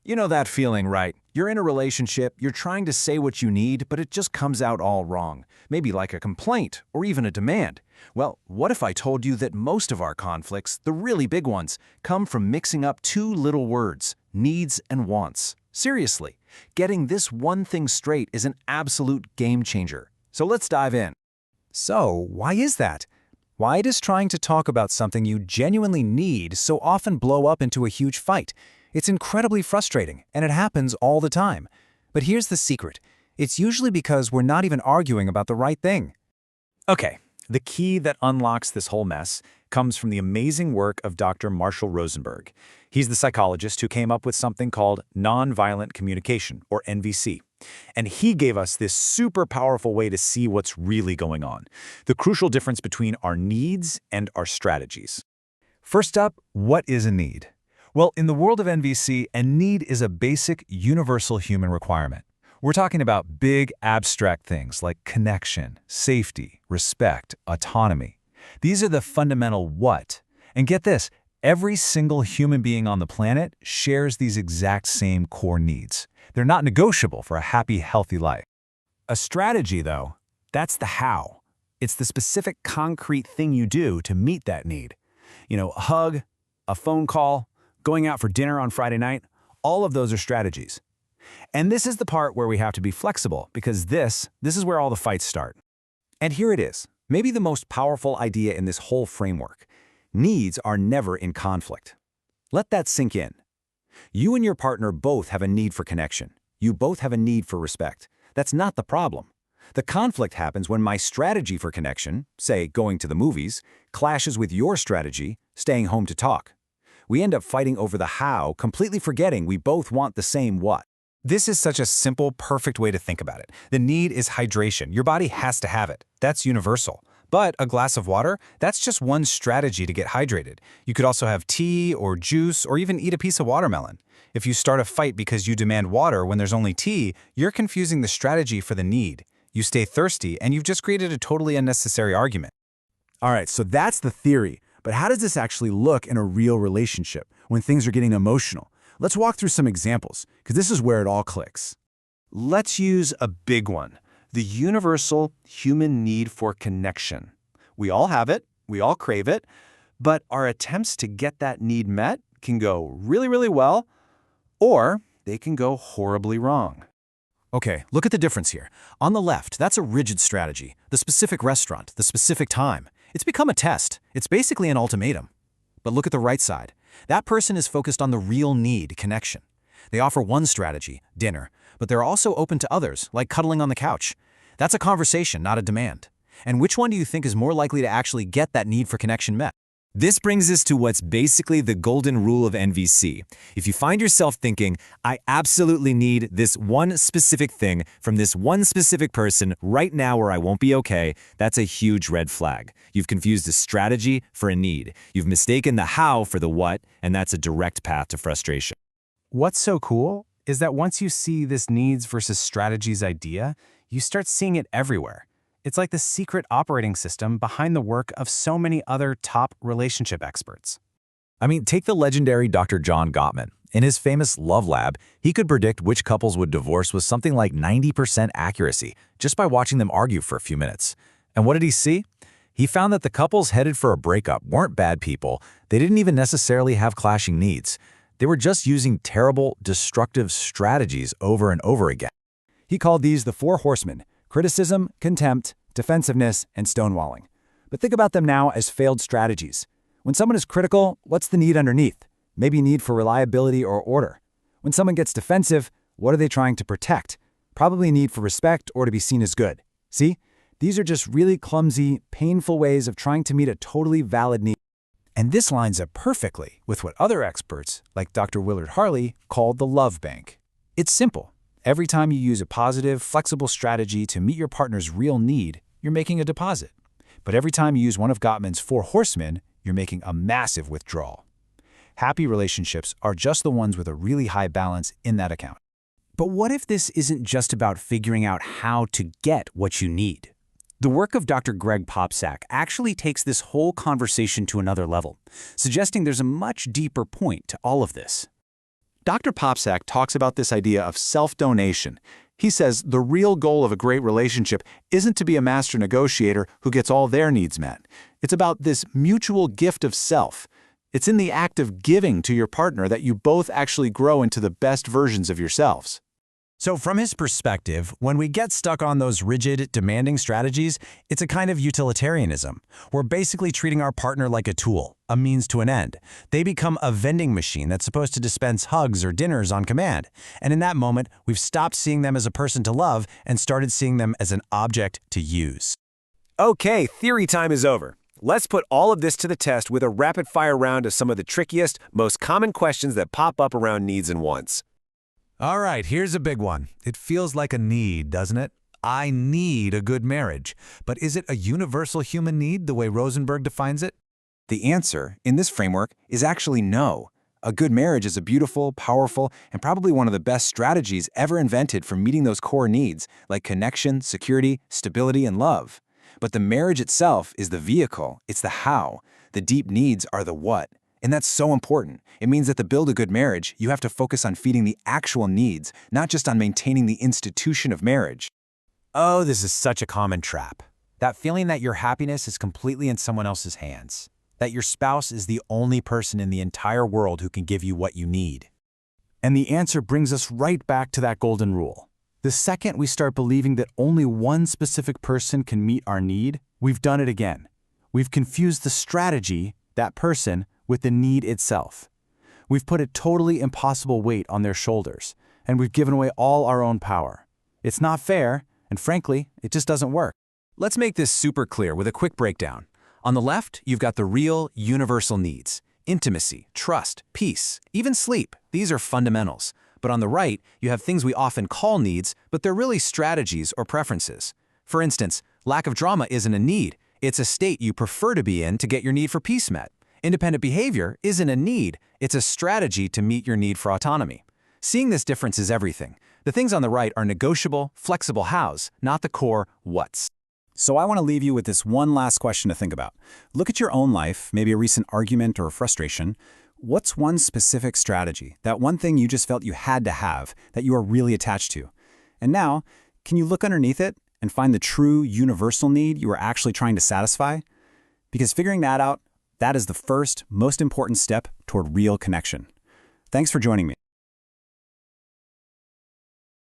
You know that feeling, right? You're in a relationship, you're trying to say what you need, but it just comes out all wrong. Maybe like a complaint or even a demand. Well, what if I told you that most of our conflicts, the really big ones, come from mixing up two little words, needs and wants? Seriously, getting this one thing straight is an absolute game changer. So let's dive in. So, why is that? Why does trying to talk about something you genuinely need so often blow up into a huge fight? It's incredibly frustrating, and it happens all the time. But here's the secret. It's usually because we're not even arguing about the right thing. Okay, the key that unlocks this whole mess comes from the amazing work of Dr. Marshall Rosenberg. He's the psychologist who came up with something called nonviolent communication, or NVC. And he gave us this super powerful way to see what's really going on, the crucial difference between our needs and our strategies. First up, what is a need? Well, in the world of NVC, a need is a basic, universal human requirement. We're talking about big, abstract things like connection, safety, respect, autonomy. These are the fundamental what. And get this, every single human being on the planet shares these exact same core needs. They're not negotiable for a happy, healthy life. A strategy, though, that's the how. It's the specific, concrete thing you do to meet that need. A hug, a phone call, going out for dinner on Friday night, all of those are strategies. And this is the part where we have to be flexible, because this is where all the fights start. And here it is, maybe the most powerful idea in this whole framework. Needs are never in conflict. Let that sink in. You and your partner both have a need for connection. You both have a need for respect. That's not the problem. The conflict happens when my strategy for connection, say going to the movies, clashes with your strategy, staying home to talk. We end up fighting over the how, completely forgetting we both want the same what. This is such a simple, perfect way to think about it. The need is hydration. Your body has to have it. That's universal. But a glass of water, that's just one strategy to get hydrated. You could also have tea or juice or even eat a piece of watermelon. If you start a fight because you demand water when there's only tea, you're confusing the strategy for the need. You stay thirsty and you've just created a totally unnecessary argument. All right, so that's the theory. But how does this actually look in a real relationship when things are getting emotional? Let's walk through some examples, because this is where it all clicks. Let's use a big one, the universal human need for connection. We all have it, we all crave it, but our attempts to get that need met can go really, really well, or they can go horribly wrong. Okay, look at the difference here. On the left, that's a rigid strategy, the specific restaurant, the specific time. It's become a test. It's basically an ultimatum. But look at the right side. That person is focused on the real need, connection. They offer one strategy, dinner, but they're also open to others, like cuddling on the couch. That's a conversation, not a demand. And which one do you think is more likely to actually get that need for connection met? This brings us to what's basically the golden rule of NVC. If you find yourself thinking, I absolutely need this one specific thing from this one specific person right now or I won't be okay, that's a huge red flag. You've confused a strategy for a need. You've mistaken the how for the what, and that's a direct path to frustration. What's so cool is that once you see this needs versus strategies idea, you start seeing it everywhere. It's like the secret operating system behind the work of so many other top relationship experts. I mean, take the legendary Dr. John Gottman. In his famous Love Lab, he could predict which couples would divorce with something like 90% accuracy just by watching them argue for a few minutes. And what did he see? He found that the couples headed for a breakup weren't bad people. They didn't even necessarily have clashing needs. They were just using terrible, destructive strategies over and over again. He called these the 4 horsemen: criticism, contempt, defensiveness, and stonewalling. But think about them now as failed strategies. When someone is critical, what's the need underneath? Maybe need for reliability or order. When someone gets defensive, what are they trying to protect? Probably need for respect or to be seen as good. See? These are just really clumsy, painful ways of trying to meet a totally valid need. And this lines up perfectly with what other experts, like Dr. Willard Harley, called the love bank. It's simple. Every time you use a positive, flexible strategy to meet your partner's real need, you're making a deposit. But every time you use one of Gottman's 4 horsemen, you're making a massive withdrawal. Happy relationships are just the ones with a really high balance in that account. But what if this isn't just about figuring out how to get what you need? The work of Dr. Greg Popsack actually takes this whole conversation to another level, suggesting there's a much deeper point to all of this. Dr. Popsack talks about this idea of self-donation. He says the real goal of a great relationship isn't to be a master negotiator who gets all their needs met. It's about this mutual gift of self. It's in the act of giving to your partner that you both actually grow into the best versions of yourselves. So from his perspective, when we get stuck on those rigid, demanding strategies, it's a kind of utilitarianism. We're basically treating our partner like a tool, a means to an end. They become a vending machine that's supposed to dispense hugs or dinners on command. And in that moment, we've stopped seeing them as a person to love and started seeing them as an object to use. Okay, theory time is over. Let's put all of this to the test with a rapid-fire round of some of the trickiest, most common questions that pop up around needs and wants. All right, here's a big one. It feels like a need, doesn't it? I need a good marriage. But is it a universal human need the way Rosenberg defines it? The answer, in this framework, is actually no. A good marriage is a beautiful, powerful, and probably one of the best strategies ever invented for meeting those core needs, like connection, security, stability, and love. But the marriage itself is the vehicle, it's the how. The deep needs are the what. And that's so important. It means that to build a good marriage, you have to focus on feeding the actual needs, not just on maintaining the institution of marriage. Oh, this is such a common trap. That feeling that your happiness is completely in someone else's hands. That your spouse is the only person in the entire world who can give you what you need. And the answer brings us right back to that golden rule. The second we start believing that only one specific person can meet our need, we've done it again. We've confused the strategy, that person, with the need itself. We've put a totally impossible weight on their shoulders, and we've given away all our own power. It's not fair, and frankly, it just doesn't work. Let's make this super clear with a quick breakdown. On the left, you've got the real, universal needs. Intimacy, trust, peace, even sleep. These are fundamentals. But on the right, you have things we often call needs, but they're really strategies or preferences. For instance, lack of drama isn't a need. It's a state you prefer to be in to get your need for peace met. Independent behavior isn't a need. It's a strategy to meet your need for autonomy. Seeing this difference is everything. The things on the right are negotiable, flexible hows, not the core whats. So I want to leave you with this one last question to think about. Look at your own life, maybe a recent argument or frustration. What's one specific strategy, that one thing you just felt you had to have, that you are really attached to? And now, can you look underneath it and find the true universal need you are actually trying to satisfy? Because figuring that out, that is the first, most important step toward real connection. Thanks for joining me.